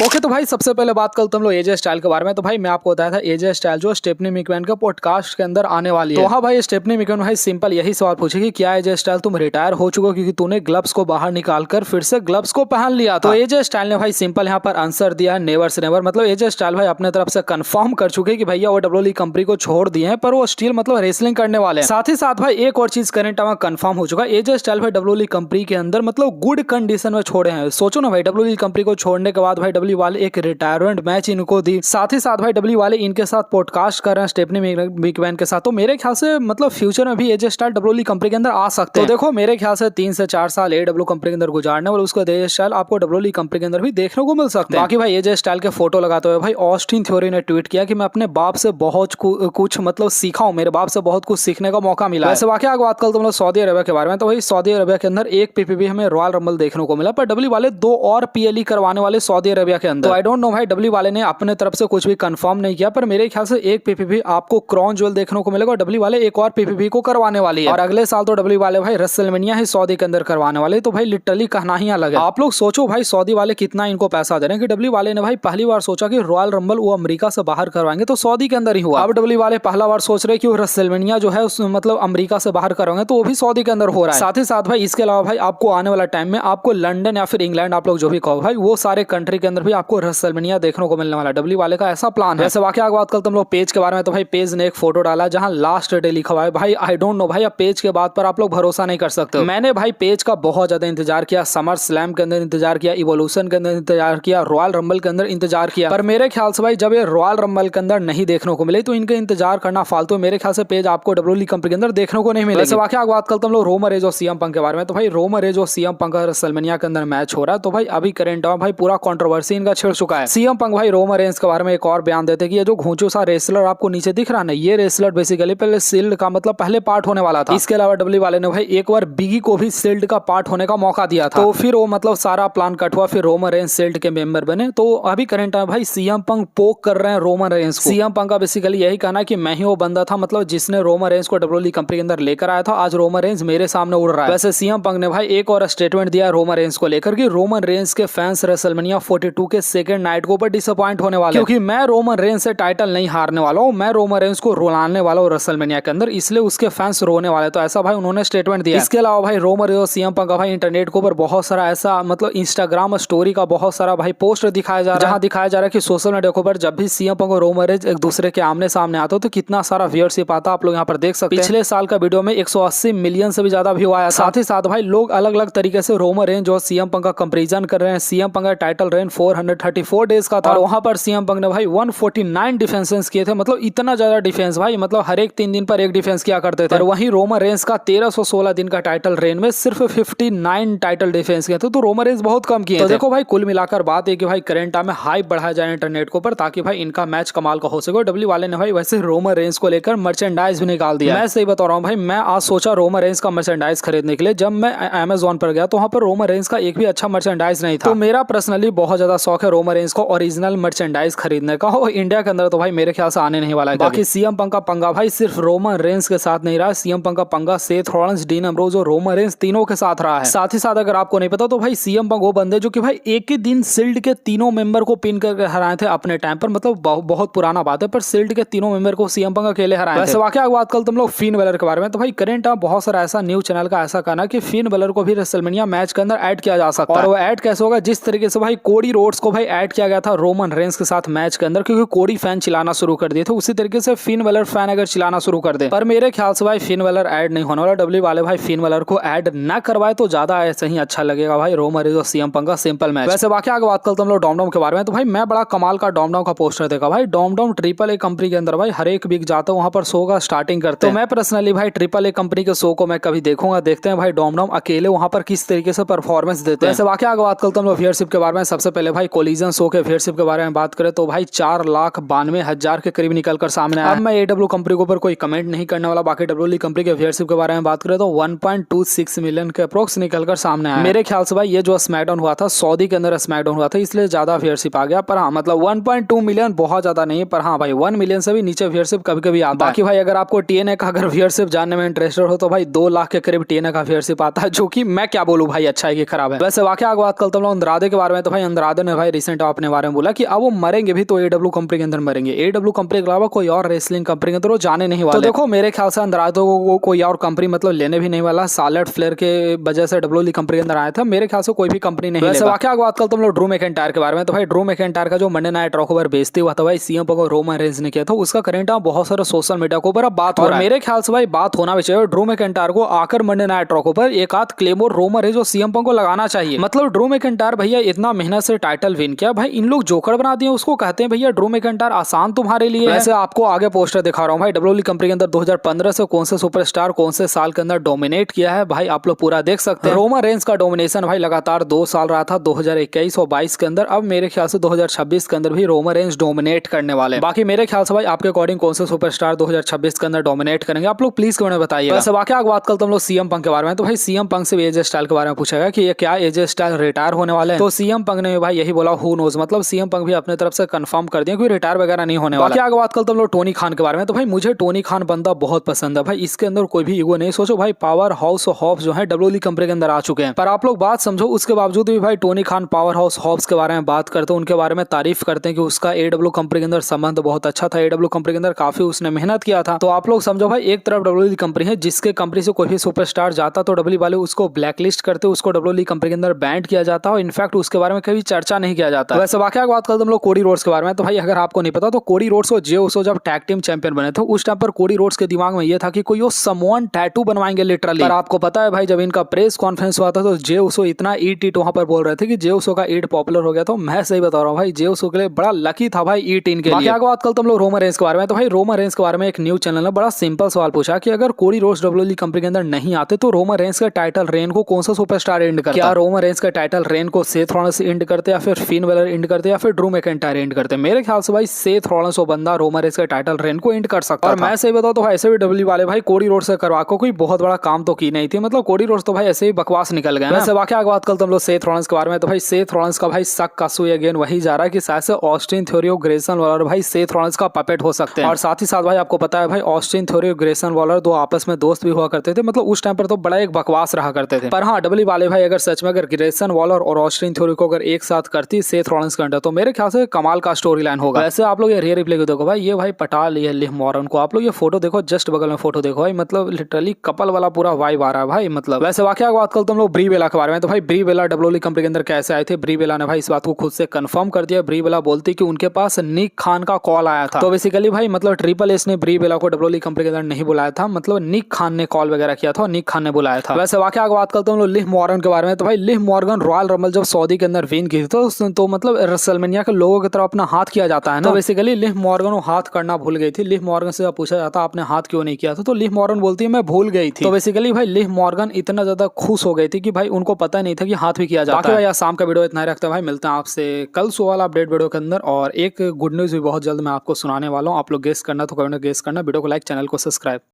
Okay तो भाई सबसे पहले बात करते हम लोग एजे स्टाइल के बारे में। तो भाई मैं आपको बताया था एजे स्टाइल जो स्टेफनी मैकमैन के पॉडकास्ट के अंदर आने वाली है। तो हाँ भाई स्टेफनी मैकमैन भाई सिंपल यही सवाल पूछेगी, क्या एजे स्टाइल तुम रिटायर हो चुके हो क्योंकि तूने ग्लव्स को बाहर निकाल कर फिर से ग्लव्स को पहन लिया था। तो एजे स्टाइल ने भाई सिंपल यहाँ पर आंसर दिया है नेवर से नेवर। मतलब एजे स्टाइल भाई अपने तरफ से कंफर्म कर चुके हैं कि भैया वो डब्ल्यूडब्ल्यूई कंपनी को छोड़ दिए हैं, पर वो स्टिल मतलब रेसलिंग करने वाले हैं। साथ ही साथ भाई एक और चीज करंट में कंफर्म हो चुका है, एजे स्टाइल भाई डब्ल्यूडब्ल्यूई कंपनी के अंदर मतलब गुड कंडीशन में छोड़े हैं। सोचो ना भाई डब्ल्यूडब्ल्यूई कंपनी को छोड़ने के बाद भाई डब्ल्यूडब्ल्यूई वाले एक रिटायरमेंट मैच इनको दी, साथ ही साथ भाई डब्ल्यू वाले इनके साथ पॉडकास्ट कर रहे हैं स्टेफनी मैकमैन के साथ। तो मेरे ख्याल से मतलब फ्यूचर में भी एजे स्टाइल डब्ल्यूडब्ल्यूई कंपनी के अंदर आ सकते हैं। तो देखो मेरे ख्याल से 3 से 4 साल एडब्ल्यू कंपनी के अंदर गुजारने और उसको एजे स्टाइल आपको डब्ल्यूडब्ल्यूई कंपनी के अंदर भी देखने को मिल सकता है। बाकी भाई एजे स्टाइल के फोटो लगाते हुए भाई ऑस्टिन थ्योरी ने ट्वीट किया कि मैं अपने बाप से बहुत कुछ मतलब सीखा हूँ, मेरे बाप से बहुत कुछ सीखने का मौका मिला। वैसे वाकई आगे बात करते हम लोग सऊदी अरबिया के बारे में। तो भाई सऊदी अरबिया के अंदर एक पीपीपी हमें रॉयल रंबल देखने को मिला, पर डब्ल्यू वाले 2 और पीएलई करवाने वाले सऊदी अरबिया के अंदर। तो आई डोंट नो भाई डब्ल्यू वाले ने अपने तरफ से कुछ भी कंफर्म नहीं किया, पर मेरे ख्याल से एक पीपीपी आपको क्राउन ज्वेल देखने को मिलेगा और डब्ल्यू वाले एक और पीपीपी को करवाने वाली है। और अगले साल तो डब्ल्यू वाले भाई रेसलमेनिया ही सऊदी के अंदर करवाने वाले। तो भाई लिटरली कहना ही अलग है। आप लोग सोचो भाई सऊदी वाले कितना इनको पैसा दे रहे हैं कि डब्ल्यू वाले ने भाई पहली बार सोचा कि रॉयल रंबल वो अमेरिका से बाहर करवाएंगे तो सऊदी के अंदर ही हुआ। अब डब्ल्यू वाले पहला बार सोच रहे कि रेसलमेनिया जो है मतलब अमेरिका से बाहर करवाएंगे तो वो भी सऊदी के अंदर हो रहा है। साथ ही साथ भाई इसके अलावा भाई आपको आने वाला टाइम में आपको लंदन या फिर इंग्लैंड आप लोग जो भी कहो भाई वो सारे कंट्री के अंदर भी आपको रेसलमेनिया देखने को मिलने वाला। डब्ल्यू वाले का ऐसा प्लान है। वैसे वाकई आगे बात करते हम लोग पेज के बारे में। तो भाई पेज ने एक फोटो डाला जहां लास्ट डे लिखा हुआ है। भाई आई डोंट नो भाई अब पेज के बाद पर आप लोग भरोसा नहीं कर सकते। मैंने भाई पेज का बहुत ज्यादा इंतजार किया, समर स्लैम के अंदर इंतजार किया, इवोल्यूशन के अंदर इंतजार किया, रॉयल रंबल के अंदर इंतजार किया, पर मेरे ख्याल से भाई जब ये रॉयल रंबल के अंदर नहीं देखने को मिले तो इनके इंतजार करना फालतू। मेरे ख्याल से पेज आपको डब्ल्यूडब्ल्यूई कंपनी के अंदर देखने को नहीं मिलेगा। वैसे वाकई आगे बात करते हम लोग रोमन रेंज और सीएम पंक के बारे में। तो भाई रोमन रेंज और सीएम पंक का रेसलमेनिया के अंदर मैच हो रहा है। तो भाई अभी करंट में भाई पूरा कंट्रोवर्सी इनका छिड़ चुका है। सीएम पंक भाई रोमन रेंज के बारे में एक और बयान देते कि ये जो घोंचू सा रेसलर आपको नीचे दिख रहा है ना, ये रेसलर बेसिकली पहले शील्ड का मतलब पहले पार्ट होने वाला था। इसके अलावा डब्ल्यू वाले ने भाई एक बार बिगी को भी शील्ड का पार्ट होने का मौका दिया था, तो फिर वो मतलब सारा प्लान कट हुआ, फिर रोमन रेंज शील्ड के मेंबर बने। तो अभी करंट में भाई सीएम पंक पोक कर रहे हैं रोमन रेंज को। सीएम पंक का बेसिकली यही कहना है कि मैं ही वो बंदा था मतलब जिसने रोमन रेंज को डब्ल्यूडब्ल्यूई कंपनी के अंदर लेकर आया था, आज रोमन रेंज मेरे सामने उड़ रहा है। वैसे सीएम पंक ने भाई एक और स्टेटमेंट दिया रोमन रेंज को लेकर कि रोमन रेंज के फैंस रेसलमेनिया 42 के सेकंड नाइट के ऊपर डिसअपॉइंट होने वाले, क्योंकि मैं रोमन रेंज से टाइटल नहीं हारने वाला हूं, मैं रोमन रेंज को रुलाने वाला हूं रेसलमेनिया के अंदर, इसलिए उसके फैंस रोने वाले। तो ऐसा भाई उन्होंने स्टेटमेंट दिया। इसके अलावा भाई रोमन रेंज और सीएम पंक का भाई इंटरनेट के ऊपर बहुत सारा ऐसा मतलब इंस्टाग्राम स्टोरी का बहुत सारा भाई पोस्ट दिखाया जा रहा है, जहां दिखाया जा रहा है कि सोशल मीडिया के ऊपर जब भी सीएम पंक और रोमन रेंज एक दूसरे के आमने सामने आते हो तो कितना सारा व्यूअरशिप आता। आप लोग यहाँ पर देख सकते हैं पिछले साल का वीडियो में 180 मिलियन से भी ज्यादा व्यू आया। साथ ही साथ भाई लोग अलग अलग तरीके से रोमन रेंज और सीएम पंक का कंपैरिजन कर रहे हैं। सीएम पंक का टाइटल रेन 434 डेज का था और वहां पर सीएम पंक ने भाई 149 डिफेंसेस किए थे। मतलब इतना ज्यादा डिफेंस भाई, मतलब हर एक 3 दिन पर एक डिफेंस किया करते थे। और वहीं रोमन रेंज का 1316 दिन का टाइटल रेन में सिर्फ 59 टाइटल डिफेंस किए थे, तो रोमन रेंज बहुत कम किए। तो देखो भाई कुल मिलाकर बात है कि भाई करंट टाइम में हाइप बढ़ाया जाए इंटरनेट के ऊपर ताकि भाई इनका मैच कमाल का हो सके। डब्ल्यू वाले ने भाई वैसे रोमन रेंज को लेकर मर्चेंडाइज भी निकाल दिया। मैं सही बता रहा हूँ भाई, मैं आज सोचा रोमन रेंज का मर्चेंडाइज खरीदने के लिए, जब मैं अमेज़न पर गया तो वहां पर रोमन रेंज का एक भी अच्छा मर्चेंडाइज नहीं था। तो मेरा पर्सनली बहुत ज्यादा शौक है रोमन रेंज को ओरिजिनल मर्चेंडाइज खरीदने का, और इंडिया के अंदर तो भाई मेरे ख्याल से आने नहीं वाला है। बाकी सीएम पंक का पंगा भाई सिर्फ रोमन रेंज के साथ नहीं रहा, सीएम पंक का पंगा सेथ रॉलिंस, डीन एम्ब्रोज और रोमन रेंज तीनों के साथ रहा है। साथ ही साथ अगर आपको नहीं पता तो भाई सीएम पंक वो बंदे जो कि भाई एक ही दिन शील्ड के तीनों मेंबर को पिन करके हराए थे अपने टाइम पर। मतलब बहुत पुराना बात है, पर शील्ड के तीनों मेंबर को सीएम पंक अकेले हराए। वैसे वाकई बात कल तुम लोग फिन बेलर के बारे में। तो भाई करंट बहुत सारा ऐसा न्यूज चैनल का ऐसा कहना कि फिन बेलर को भी रेसलमेनिया मैच के अंदर ऐड किया जा सकता है। और वो ऐड कैसे होगा, जिस तरीके से भाई कोडी रोड्स को भाई ऐड किया गया था रोमन रेंज के साथ मैच के अंदर, क्योंकि कोडी फैन चिल्लाना शुरू कर दिए थे, उसी तरीके से फिन बेलर फैन अगर चिल्लाना शुरू कर दे। पर मेरे ख्याल से भाई फिन बेलर ऐड नहीं होने वाला। डब्ल्यू वाले भाई फिन बेलर को ऐड ना करवाए तो ज्यादा ऐसे ही अच्छा लगेगा भाई रोमन रेंज और सीएम पंक का सिंपल मैच। वैसे बाकी आगे बात करते हम लोग डॉमडॉम के बारे में। तो भाई मैं बड़ा कमाल का डॉमडॉम का पोस्टर देखा भाई। डॉमडॉम ट्रिपल ए कंपनी के अंदर भाई हर एक वीक जाता है वहां पर शो का स्टार्टिंग करते हैं। तो मैं पर्सनली भाई ट्रिपल ए कंपनी के शो को मैं कभी देखूंगा। देखते हैं भाई डॉमडॉम अकेले वहां पर किस तरीके से परफॉर्मेंस देते हैं। वैसे वाकई आगे बात करते हैं हम लोग व्यूअरशिप के बारे में। सबसे पहले भाई कोलिजन शो के व्यूअरशिप के बारे में बात करें तो भाई 4,92,000 के करीब निकलकर सामने आया। अब मैं एडब्ल्यू कंपनी के ऊपर कोई कमेंट नहीं करने वाला। बाकी डब्ल्यूडब्ल्यूई कंपनी के व्यूअरशिप के बारे में बात करें तो 1.26 मिलियन के अप्रोक्स निकलकर सामने आया। मेरे ख्याल से भाई ये जो स्मैकडाउन हुआ था सऊदी के अंदर स्मैकडाउन हुआ था, इसलिए ज्यादा व्यूअरशिप आ गया। पर हाँ मतलब 1.2 मिलियन बहुत ज्यादा नहीं है, पर हाँ भाई 1 मिलियन से भी नीचे व्यूअरशिप कभी कभी आता है। बाकी भाई अगर आपको टीएनए का अगर व्यूअरशिप जानने में इंटरेस्टेड हो तो भाई 2 लाख के करीब टीएनए का व्यूअरशिप आता है, जो कि मैं क्या बोलूं भाई अच्छा है कि खराब है। वैसे वाकई आगे बात करते हम लोग अंद्रादे के बारे में। तो भाई अंद्रादे ने भाई रिसेंट अपने बारे में बोला कि अब वो मरेंगे भी तो एडब्ल्यू कंपनी के अंदर मरेंगे, एडब्ल्यू कंपनी के अलावा कोई और रेसलिंग कंपनी के अंदर वो जाने नहीं वाले। तो देखो मेरे ख्याल से अंदर आया तो वो कोई और कंपनी मतलब लेने भी नहीं वाला, सार्लट फ्लेयर के वजह से डब्ल्यूडब्ल्यूई कंपनी के अंदर आया था, मेरे ख्याल से कोई भी कंपनी नहीं लेगा। वाकई बात करते हम लोग ड्रू मैकिंटायर के बारे में। तो भाई ड्रू मैकिंटायर का जो मंडे नाइट रॉ पर बेइज्जती हुआ था भाई सीएम पंक और रोमन रेंज ने किया था, उसका करंट बहुत सारे सोशल मीडिया के ऊपर अब बात हो रहा है। मेरे ख्याल से भाई बात होना भी चाहिए, ड्रू मैकिंटायर को आकर मंडे नाइट रॉ पर एक आध क्लेमोर रोमन रेंज और सीएम पंक को लगाना चाहिए। मतलब ड्रू मैकिंटायर भैया इतना मेहनत से टाइटल विन किया, भाई इन लोग जोकर बना दिए उसको, कहते हैं भैया ड्रू मैकिंटायर आसान तुम्हारे लिए। वैसे आपको आगे पोस्टर दिखा रहा हूँ भाई, डब्ल्यूडब्ल्यूई कंपनी के अंदर 2015 से कौन से सुपरस्टार कौन से साल के अंदर डोमिनेट किया है भाई, आप लोग पूरा देख सकते हैं। रोमन रेंज का डोमिनेशन भाई लगातार 2 साल रहा था, 2021 और 22 के अंदर। अब मेरे ख्याल से 2026 के अंदर भी रोमन रेंज डोमिनेट करने वाले हैं। बाकी मेरे ख्याल से भाई आपके अकॉर्डिंग कौन से सुपरस्टार 2026 के अंदर डोमिनेट करेंगे, आप लोग प्लीज कमेंट बताइए। वैसे बाकी आगे बात करते हम लोग सीएम पंक के बारे में। तो भाई सीएम पंक से एजे स्टाइल के बारे में पूछा गया कि ये क्या एजे स्टाइल रिटायर होने वाले हैं, तो सीएम पंक ने भाई यही बोला हु नोज, मतलब सीएम पंक भी अपने तरफ से कंफर्म कर दिया कि रिटायर वगैरह नहीं होने वाला। आगे बात करते हम लोग टोनी खान के बारे में। तो भाई मुझे टोनी खान बंदा बहुत पसंद है भाई, इसके अंदर कोई भी ईगो नहीं। सोचो भाई पावर हाउस हॉब्स जो है डब्ल्यूडब्ल्यूई कंपनी के अंदर आ चुके हैं, पर आप लोग बात समझो उसके बावजूद भी भाई Tony Khan powerhouse Hobbs के बारे में बात करते हैं, उनके बारे में तारीफ करते हैं कि उसका एडब्ल्यू कंपनी के अंदर संबंध बहुत अच्छा था, एडब्ल्यू कंपनी के अंदर काफी उसने मेहनत किया था। तो आप लोग समझो भाई एक तरफ डब्ल्यूडब्ल्यूई कंपनी है जिसके कंपनी से कोई भी सुपरस्टार जाता तो डब्ल्यूडब्ल्यूई वाले उसको ब्लैकलिस्ट करते, उसको डब्ल्यूडब्ल्यूई कंपनी के अंदर बैंड किया जाता और इनफैक्ट उसके बारे में कभी चर्चा नहीं किया जाता। वैसे वाकई बात करते हम लोग कोडी रोड्स के बारे में। तो भाई अगर आपको नहीं पता तो कोडी रोड्स और जे उसो जब टैग टीम चैंपियन बने थे उस टाइम पर कोडी रोड्स के दिमाग में ये था कि कोई वो समवन टैटू बनवाएंगे लिटरली। पर आपको पता है भाई जब इनका प्रेस कॉन्फ्रेंस हुआ था तो जे उसो इतना ईट वहां पर बोल रहे थे कि जे उसो का ईट पॉपुलर हो गया। तो मैं सही बता रहा हूँ भाई जे उसो के लिए बड़ा लकी था भाई ईट इनके लिए। आगे बात करते हम लोग रोमन रेंज के बारे में। तो भाई रोमन रेंज के बारे में एक न्यूज चैनल ने बड़ा सिंपल सवाल पूछा कि अगर कोडी रोड्स डब्ल्यूडब्ल्यूई कंपनी के अंदर नहीं आते तो रोमन रेंज का टाइटल रेन को कौन सा सुपरस्टार एंड करता? क्या रोमन रेंज का टाइटल रेन को सेथ रॉलिंस एंड करते या फिर फिन बेलर एंड करते या फिर ड्रू मैकिंटायर एंड करते? मेरे ख्याल से भाई सेथ रॉलिंस वो बंदा रोमन रेंज का टाइटल रेन को एंड कर सकता। और मैं सही बताऊं तो ऐसे भी डब्ल्यूडब्ल्यूई वाले भाई कोडी रोड्स से करवा को कोई बहुत बड़ा काम तो की नहीं थी, मतलब कोडी रोड्स तो भाई ऐसे ही बकवास निकल गए। वैसे वाकई आगे बात करते हम लोग सेथ रॉलिंस के बारे में। तो भाई सेथ रॉलिंस का भाई शक का सुई अगेन वही जा रहा है कि शायद से ऑस्टिन थ्योरी और ग्रेसन वॉलर भाई सेथ रॉलिंस का पपेट हो सकते हैं। और साथ ही साथ भाई आपको पता है भाई ऑस्टिन थ्योरी और ग्रेसन वॉलर दो आपस में दोस्त भी हुआ करते थे, मतलब उस टाइम पर तो बड़ा एक बकवास रहा करते थे। पर हाँ डब्ल्यूडब्ल्यूई वाले भाई अगर सच में अगर ग्रेसन वॉलर और ऑस्टिन थ्योरी को अगर एक साथ करती सेथ रॉलिंस के अंडर तो मेरे ख्याल से कमाल का स्टोरी लाइन होगा। वैसे आप लोग ये रियर रिप्ले को देखो भाई, ये भाई पटा लिया लिव मॉर्गन को, आप लोग ये फोटो देखो जस्ट बगल में फोटो देखो भाई, मतलब लिटरली कपल वाला पूरा वाइब आ रहा है भाई। मतलब वैसे वाकई बात करते हम लोग ब्री बेला के बारे में। तो भाई ब्री बेला डब्ल्यूडब्ल्यूई कंपनी के अंदर कैसे आए थे? ब्री बेला ने भाई इस बात को खुद से कंफर्म कर दिया। ब्री बेला बोलती कि उनके पास निक खान का कॉल आया था। तो बेसिकली भाई मतलब ट्रिपल एस ने ब्री बेला को डब्ल्यूडब्ल्यूई कंपनी के अंदर नहीं बुलाया था, मतलब निक खान ने कॉल वगैरह किया था और निक खान ने बुलाया था। वैसे वाकई बात करते हम लोग लिव मॉर्गन के बारे में। तो भाई लिव मॉर्गन रॉयल रंबल जब सऊदी के अंदर विन की थी तो मतलब रेसलमेनिया के लोगों की तरफ अपना हाथ किया जाता है ना, तो बेसिकली लिव मॉर्गन वो हाथ करना भूल गई थी। लिव मॉर्गन से पूछा जाता आपने हाथ क्यों नहीं किया था, तो लिव मॉर्गन बोलती है मैं भूल गई थी। तो बेसिकली भाई लिव मॉर्गन इतना ज्यादा खुश हो गई थी कि भाई उनको पता नहीं था कि हाथ भी किया जाता है। भाई आज शाम का वीडियो इतना ही रखते हैं भाई, मिलते हैं आपसे कल सुबह वाला अपडेट वीडियो के अंदर, और एक गुड न्यूज भी बहुत जल्द मैं आपको सुनाने वाला हूँ। आप लोग गेस करना तो कमेंट में गेस करना, वीडियो को लाइक, चैनल को सब्सक्राइब।